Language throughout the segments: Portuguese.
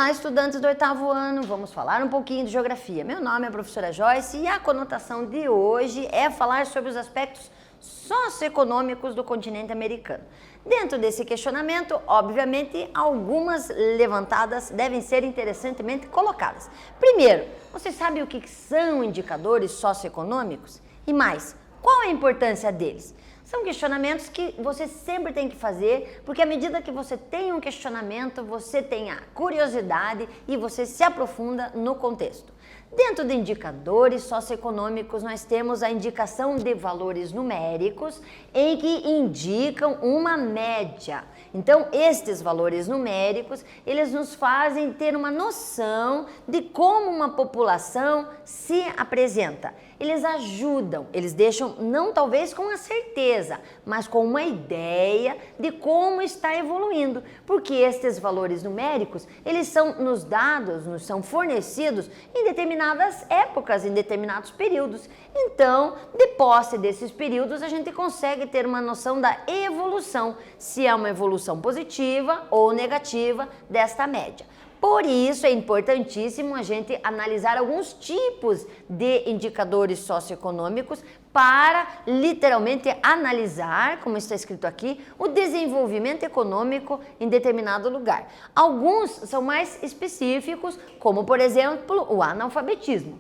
Olá, estudantes do 8º ano, vamos falar um pouquinho de geografia. Meu nome é a professora Joyce e a conotação de hoje é falar sobre os aspectos socioeconômicos do continente americano. Dentro desse questionamento, obviamente, algumas levantadas devem ser interessantemente colocadas. Primeiro, você sabe o que são indicadores socioeconômicos? E mais, qual a importância deles? São questionamentos que você sempre tem que fazer, porque à medida que você tem um questionamento, você tem a curiosidade e você se aprofunda no contexto. Dentro de indicadores socioeconômicos, nós temos a indicação de valores numéricos em que indicam uma média. Então, estes valores numéricos, eles nos fazem ter uma noção de como uma população se apresenta. Eles ajudam, eles deixam, não talvez com a certeza, mas com uma ideia de como está evoluindo. Porque estes valores numéricos, eles são nos dados, nos são fornecidos em determinadas épocas, em determinados períodos. Então, de posse desses períodos, a gente consegue ter uma noção da evolução, se é uma evolução positiva ou negativa desta média. Por isso é importantíssimo a gente analisar alguns tipos de indicadores socioeconômicos para literalmente analisar, como está escrito aqui, o desenvolvimento econômico em determinado lugar. Alguns são mais específicos, como por exemplo o analfabetismo.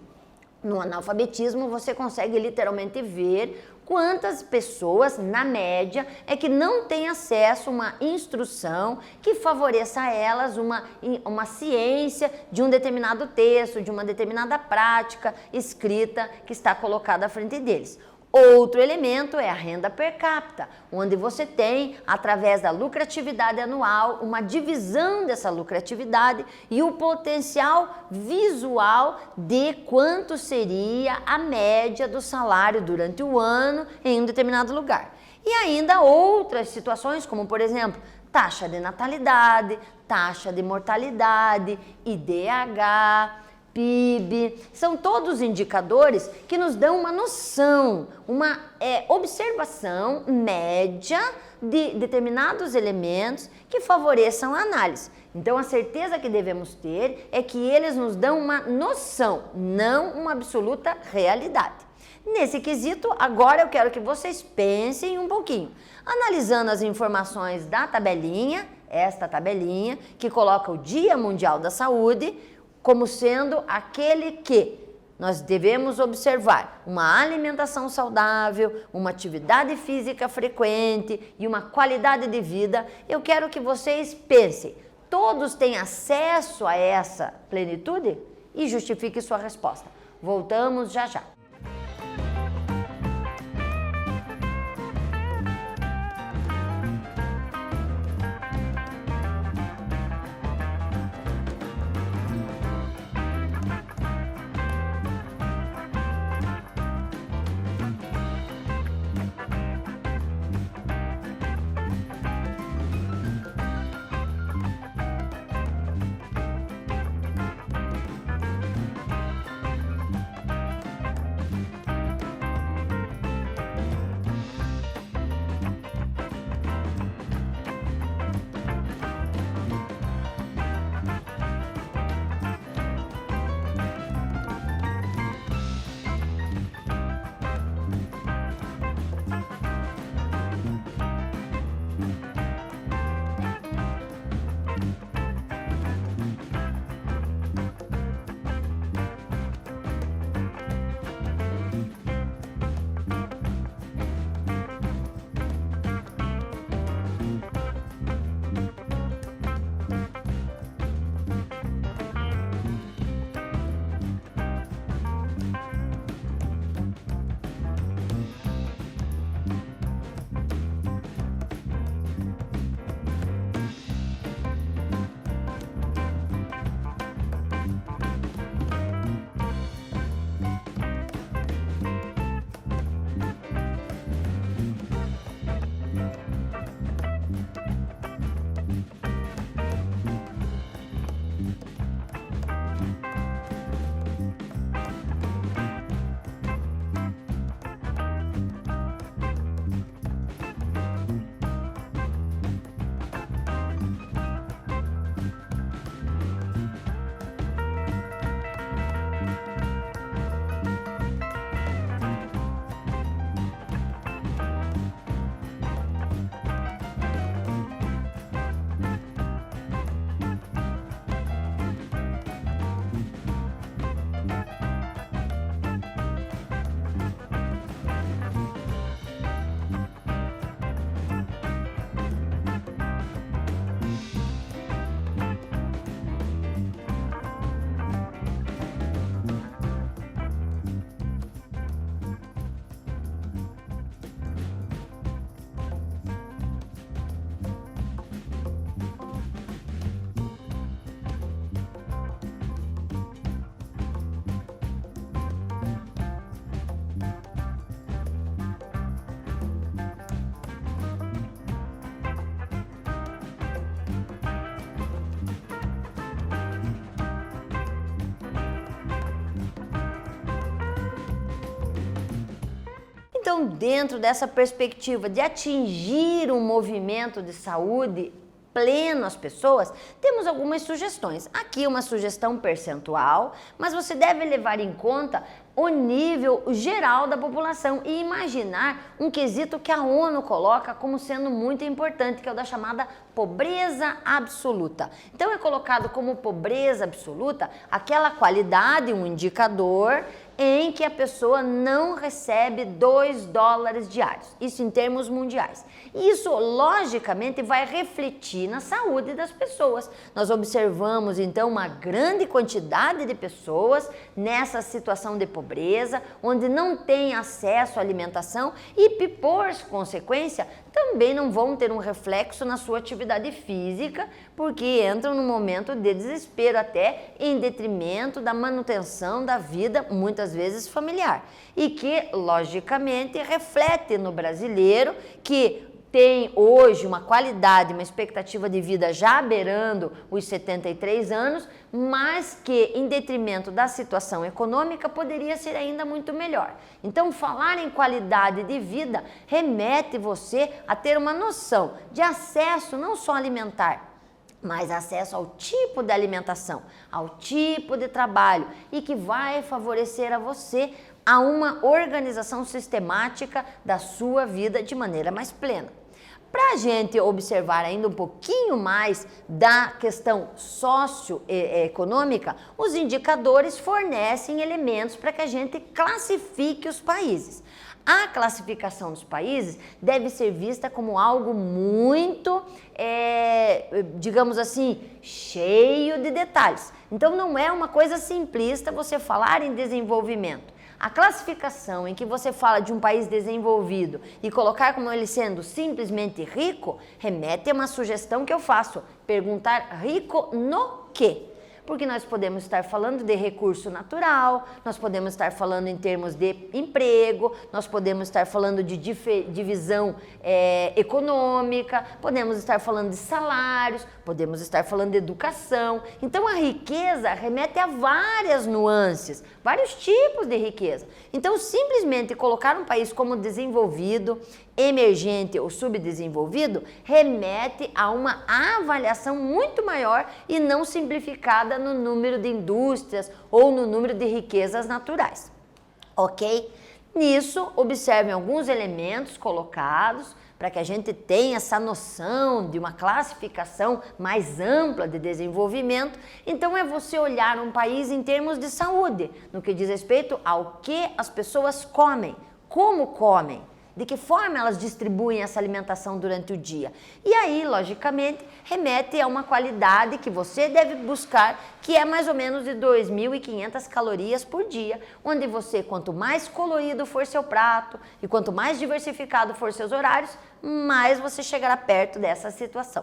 No analfabetismo você consegue literalmente ver quantas pessoas, na média, é que não têm acesso a uma instrução que favoreça a elas uma ciência de um determinado texto, de uma determinada prática escrita que está colocada à frente deles. Outro elemento é a renda per capita, onde você tem, através da lucratividade anual, uma divisão dessa lucratividade e o potencial visual de quanto seria a média do salário durante o ano em um determinado lugar. E ainda outras situações, como por exemplo, taxa de natalidade, taxa de mortalidade, IDH, PIB, são todos indicadores que nos dão uma noção, uma observação média de determinados elementos que favoreçam a análise. Então, a certeza que devemos ter é que eles nos dão uma noção, não uma absoluta realidade. Nesse quesito, agora eu quero que vocês pensem um pouquinho, analisando as informações da tabelinha, esta tabelinha, que coloca o Dia Mundial da Saúde, como sendo aquele que nós devemos observar uma alimentação saudável, uma atividade física frequente e uma qualidade de vida. Eu quero que vocês pensem, todos têm acesso a essa plenitude? E justifique sua resposta. Voltamos já já. Então, dentro dessa perspectiva de atingir um movimento de saúde pleno às pessoas, temos algumas sugestões. Aqui uma sugestão percentual, mas você deve levar em conta o nível geral da população e imaginar um quesito que a ONU coloca como sendo muito importante, que é o da chamada pobreza absoluta. Então é colocado como pobreza absoluta aquela qualidade, um indicador em que a pessoa não recebe $2 diários, isso em termos mundiais. Isso, logicamente, vai refletir na saúde das pessoas. Nós observamos, então, uma grande quantidade de pessoas nessa situação de pobreza, onde não tem acesso à alimentação e, por consequência, também não vão ter um reflexo na sua atividade física, porque entram num momento de desespero até em detrimento da manutenção da vida, muitas vezes familiar. E que, logicamente, reflete no brasileiro que tem hoje uma qualidade, uma expectativa de vida já beirando os 73 anos, mas que em detrimento da situação econômica poderia ser ainda muito melhor. Então, falar em qualidade de vida remete você a ter uma noção de acesso não só alimentar, mas acesso ao tipo de alimentação, ao tipo de trabalho e que vai favorecer a você a uma organização sistemática da sua vida de maneira mais plena. Para a gente observar ainda um pouquinho mais da questão socioeconômica, os indicadores fornecem elementos para que a gente classifique os países. A classificação dos países deve ser vista como algo muito, digamos assim, cheio de detalhes. Então não é uma coisa simplista você falar em desenvolvimento. A classificação em que você fala de um país desenvolvido e colocar como ele sendo simplesmente rico, remete a uma sugestão que eu faço, perguntar rico no quê? Porque nós podemos estar falando de recurso natural, nós podemos estar falando em termos de emprego, nós podemos estar falando de divisão econômica, podemos estar falando de salários, podemos estar falando de educação. Então a riqueza remete a várias nuances, vários tipos de riqueza. Então simplesmente colocar um país como desenvolvido, emergente ou subdesenvolvido remete a uma avaliação muito maior e não simplificada no número de indústrias ou no número de riquezas naturais, ok? Nisso, observem alguns elementos colocados para que a gente tenha essa noção de uma classificação mais ampla de desenvolvimento. Então é você olhar um país em termos de saúde, no que diz respeito ao que as pessoas comem, como comem, de que forma elas distribuem essa alimentação durante o dia. E aí, logicamente, remete a uma qualidade que você deve buscar, que é mais ou menos de 2.500 calorias por dia, onde você, quanto mais colorido for seu prato e quanto mais diversificado for seus horários, mais você chegará perto dessa situação.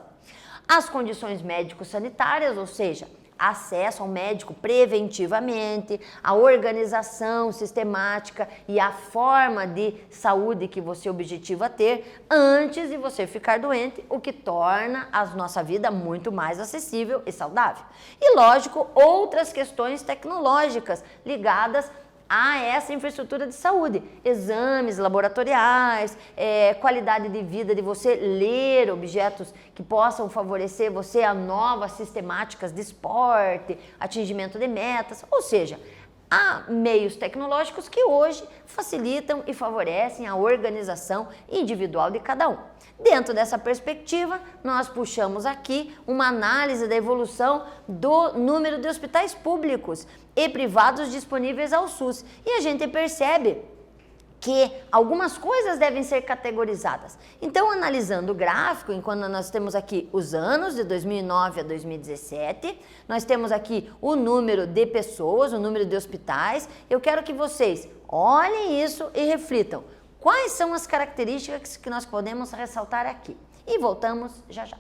As condições médico-sanitárias, ou seja, acesso ao médico preventivamente, a organização sistemática e a forma de saúde que você objetiva ter antes de você ficar doente, o que torna a nossa vida muito mais acessível e saudável. E lógico, outras questões tecnológicas ligadas a essa infraestrutura de saúde, exames laboratoriais, qualidade de vida de você ler objetos que possam favorecer você a novas sistemáticas de esporte, atingimento de metas, ou seja, há meios tecnológicos que hoje facilitam e favorecem a organização individual de cada um. Dentro dessa perspectiva, nós puxamos aqui uma análise da evolução do número de hospitais públicos e privados disponíveis ao SUS. E a gente percebe que algumas coisas devem ser categorizadas. Então, analisando o gráfico, enquanto nós temos aqui os anos de 2009 a 2017, nós temos aqui o número de pessoas, o número de hospitais. Eu quero que vocês olhem isso e reflitam. Quais são as características que nós podemos ressaltar aqui? E voltamos já já.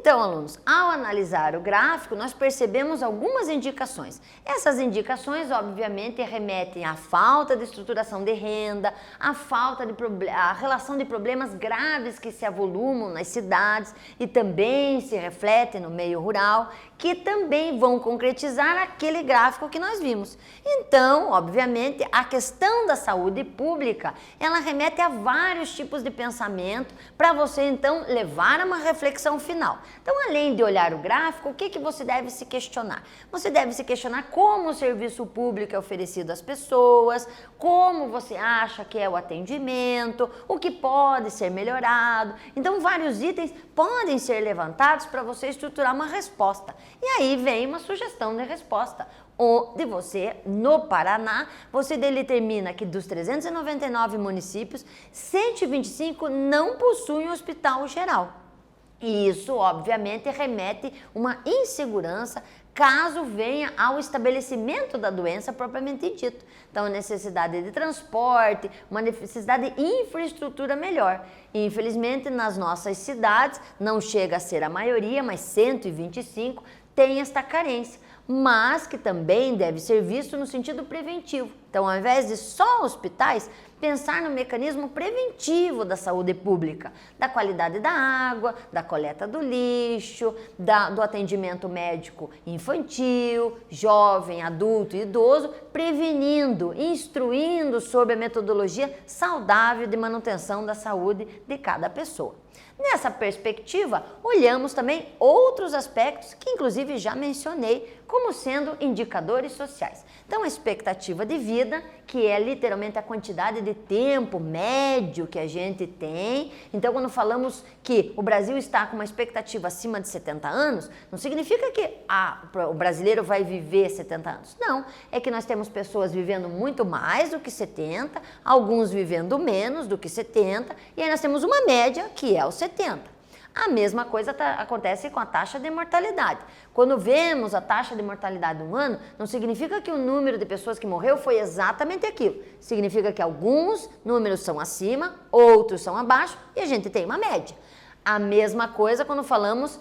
Então, alunos, ao analisar o gráfico, nós percebemos algumas indicações. Essas indicações, obviamente, remetem à falta de estruturação de renda, à relação de problemas graves que se avolumam nas cidades e também se refletem no meio rural, que também vão concretizar aquele gráfico que nós vimos. Então, obviamente, a questão da saúde pública, ela remete a vários tipos de pensamento para você, então, levar a uma reflexão final. Então, além de olhar o gráfico, o que você deve se questionar? Você deve se questionar como o serviço público é oferecido às pessoas, como você acha que é o atendimento, o que pode ser melhorado. Então, vários itens podem ser levantados para você estruturar uma resposta. E aí vem uma sugestão de resposta, onde você, no Paraná, você determina que dos 399 municípios, 125 não possuem hospital geral. E isso, obviamente, remete uma insegurança caso venha ao estabelecimento da doença propriamente dito. Então, necessidade de transporte, uma necessidade de infraestrutura melhor. E, infelizmente, nas nossas cidades, não chega a ser a maioria, mas 125 tem esta carência, mas que também deve ser visto no sentido preventivo. Então, ao invés de só hospitais, pensar no mecanismo preventivo da saúde pública, da qualidade da água, da coleta do lixo, do atendimento médico infantil, jovem, adulto e idoso, prevenindo, instruindo sobre a metodologia saudável de manutenção da saúde de cada pessoa. Nessa perspectiva, olhamos também outros aspectos que inclusive já mencionei como sendo indicadores sociais. Então, a expectativa de vida, que é literalmente a quantidade de tempo médio que a gente tem. Então, quando falamos que o Brasil está com uma expectativa acima de 70 anos, não significa que o brasileiro vai viver 70 anos. Não, é que nós temos pessoas vivendo muito mais do que 70, alguns vivendo menos do que 70, e aí nós temos uma média que é os 70. A mesma coisa acontece com a taxa de mortalidade. Quando vemos a taxa de mortalidade no ano, não significa que o número de pessoas que morreu foi exatamente aquilo. Significa que alguns números são acima, outros são abaixo e a gente tem uma média. A mesma coisa quando falamos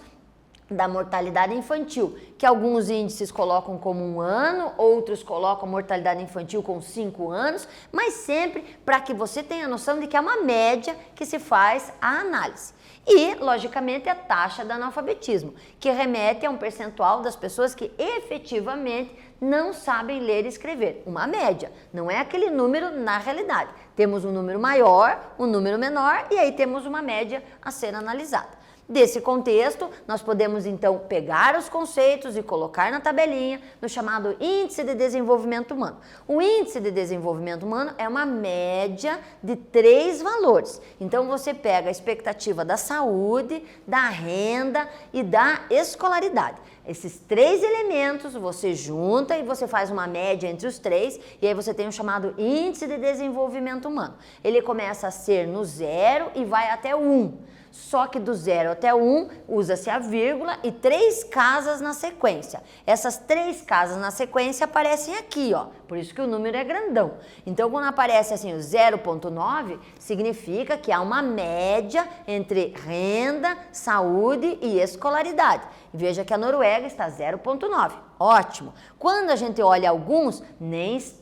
da mortalidade infantil, que alguns índices colocam como 1 ano, outros colocam mortalidade infantil com 5 anos, mas sempre para que você tenha noção de que é uma média que se faz a análise. E, logicamente, a taxa de analfabetismo, que remete a um percentual das pessoas que efetivamente não sabem ler e escrever. Uma média, não é aquele número na realidade. Temos um número maior, um número menor e aí temos uma média a ser analisada. Desse contexto, nós podemos então pegar os conceitos e colocar na tabelinha no chamado Índice de Desenvolvimento Humano. O Índice de Desenvolvimento Humano é uma média de 3 valores. Então você pega a expectativa da saúde, da renda e da escolaridade. Esses 3 elementos você junta e você faz uma média entre os 3 e aí você tem o chamado Índice de Desenvolvimento Humano. Ele começa a ser no 0 e vai até o 1. Só que do 0 até o 1 usa-se a vírgula e 3 casas na sequência. Essas 3 casas na sequência aparecem aqui, ó. Por isso que o número é grandão. Então, quando aparece assim o 0,9, significa que há uma média entre renda, saúde e escolaridade. Veja que a Noruega está 0,9. Ótimo. Quando a gente olha alguns,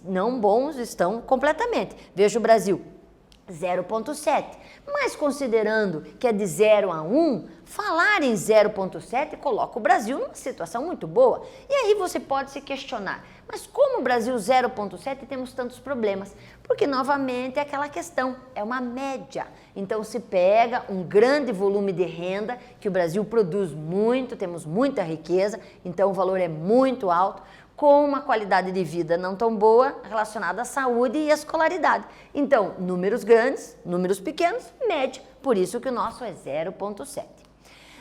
não bons estão completamente. Veja o Brasil. 0,7. Mas considerando que é de 0 a 1, falar em 0,7 coloca o Brasil numa situação muito boa. E aí você pode se questionar, mas como o Brasil 0,7 temos tantos problemas? Porque novamente é aquela questão, é uma média. Então se pega um grande volume de renda, que o Brasil produz muito, temos muita riqueza, então o valor é muito alto, com uma qualidade de vida não tão boa relacionada à saúde e à escolaridade. Então, números grandes, números pequenos, média. Por isso que o nosso é 0,7.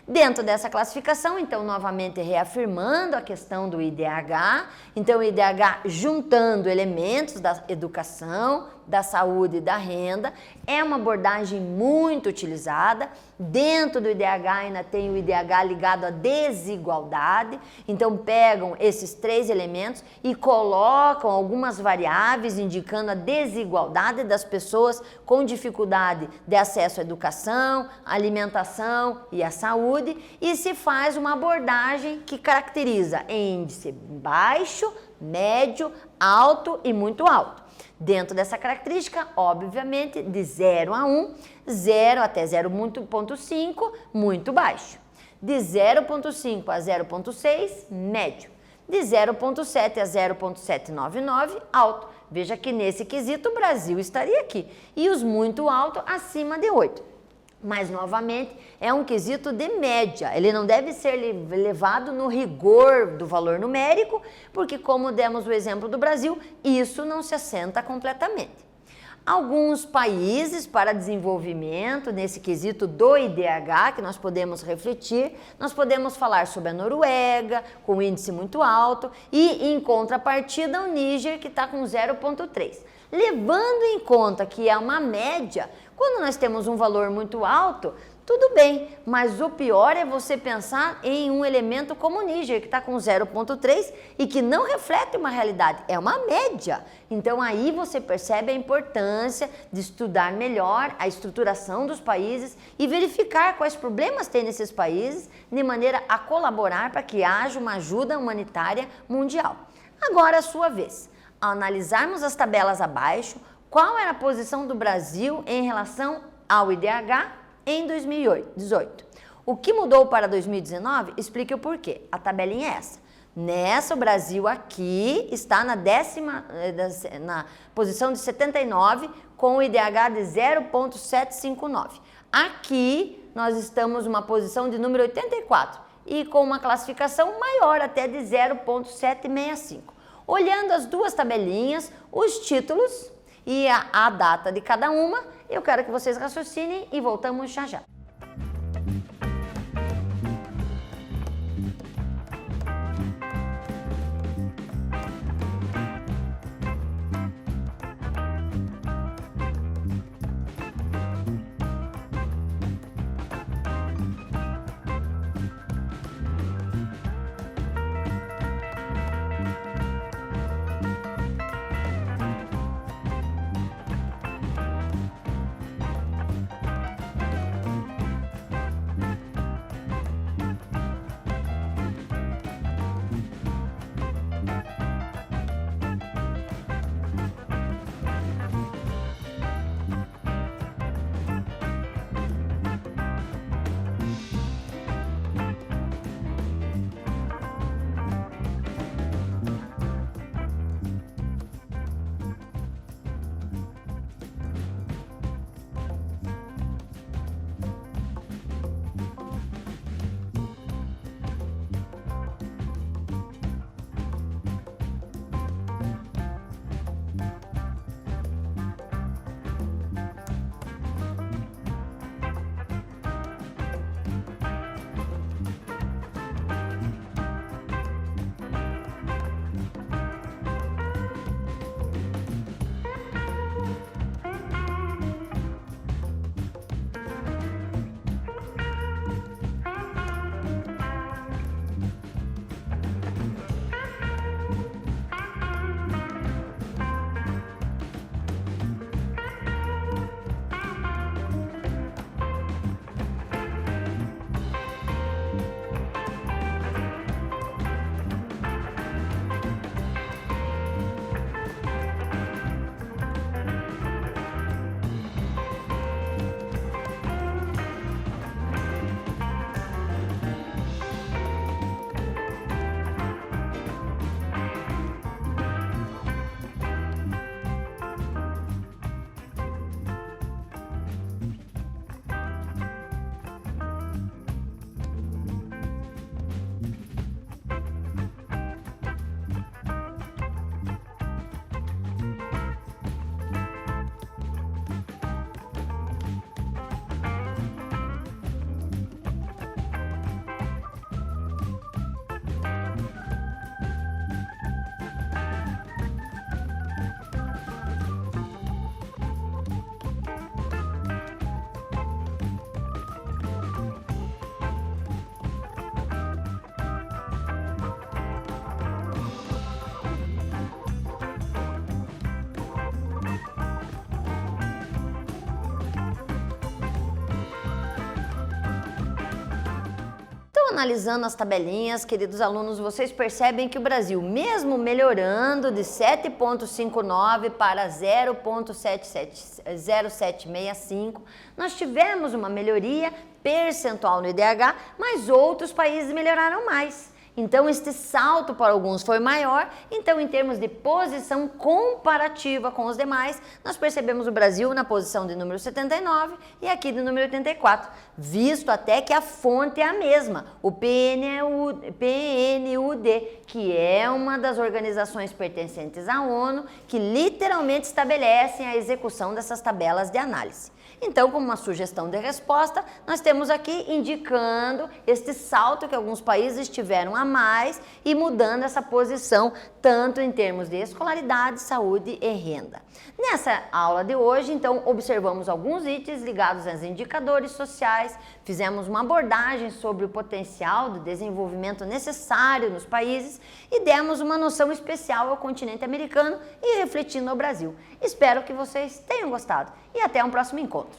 Dentro dessa classificação, então, novamente reafirmando a questão do IDH, então o IDH juntando elementos da educação, da saúde e da renda. É uma abordagem muito utilizada. Dentro do IDH ainda tem o IDH ligado à desigualdade. Então pegam esses 3 elementos e colocam algumas variáveis indicando a desigualdade das pessoas com dificuldade de acesso à educação, à alimentação e à saúde, e se faz uma abordagem que caracteriza índice baixo, médio, alto e muito alto. Dentro dessa característica, obviamente, de 0 a 1, 0 até 0,5, muito baixo. De 0,5 a 0,6, médio. De 0,7 a 0,799, alto. Veja que nesse quesito o Brasil estaria aqui. E os muito alto, acima de 8. Mas, novamente, é um quesito de média. Ele não deve ser levado no rigor do valor numérico, porque, como demos o exemplo do Brasil, isso não se assenta completamente. Alguns países para desenvolvimento, nesse quesito do IDH, que nós podemos refletir, nós podemos falar sobre a Noruega, com índice muito alto, e, em contrapartida, o Níger, que está com 0,3. Levando em conta que é uma média, quando nós temos um valor muito alto, tudo bem, mas o pior é você pensar em um elemento como o Níger, que está com 0,3 e que não reflete uma realidade, é uma média. Então aí você percebe a importância de estudar melhor a estruturação dos países e verificar quais problemas tem nesses países, de maneira a colaborar para que haja uma ajuda humanitária mundial. Agora a sua vez. Ao analisarmos as tabelas abaixo, qual era a posição do Brasil em relação ao IDH em 2018? O que mudou para 2019? Explique o porquê. A tabelinha é essa. Nessa, o Brasil aqui está na posição de 79, com o IDH de 0,759. Aqui, nós estamos numa posição de número 84 e com uma classificação maior até de 0,765. Olhando as duas tabelinhas, os títulos e a data de cada uma, eu quero que vocês raciocinem e voltamos já já. Então, analisando as tabelinhas, queridos alunos, vocês percebem que o Brasil, mesmo melhorando de 7,59 para 0,0765, nós tivemos uma melhoria percentual no IDH, mas outros países melhoraram mais. Então, este salto para alguns foi maior. Então, em termos de posição comparativa com os demais, nós percebemos o Brasil na posição de número 79 e aqui de número 84, visto até que a fonte é a mesma, o PNUD, que é uma das organizações pertencentes à ONU, que literalmente estabelecem a execução dessas tabelas de análise. Então, como uma sugestão de resposta, nós temos aqui indicando este salto que alguns países tiveram a mais e mudando essa posição, tanto em termos de escolaridade, saúde e renda. Nessa aula de hoje, então, observamos alguns itens ligados aos indicadores sociais, fizemos uma abordagem sobre o potencial do desenvolvimento necessário nos países e demos uma noção especial ao continente americano e refletindo ao Brasil. Espero que vocês tenham gostado e até um próximo encontro.